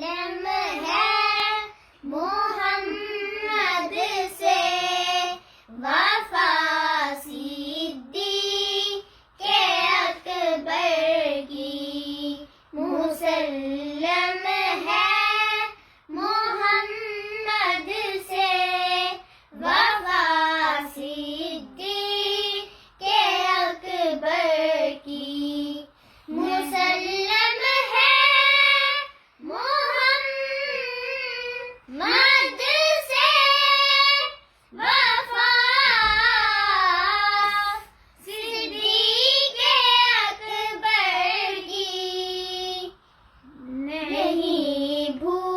है मोहम्मद से वफा सिद्दीक़ अकबर की मुसल्लम है मोहम्मद से वफा सिद्दीक़ अकबर की मुसल्लम है मोहम्मद से वफा सिद्दीक़ अकबर की नहीं भूल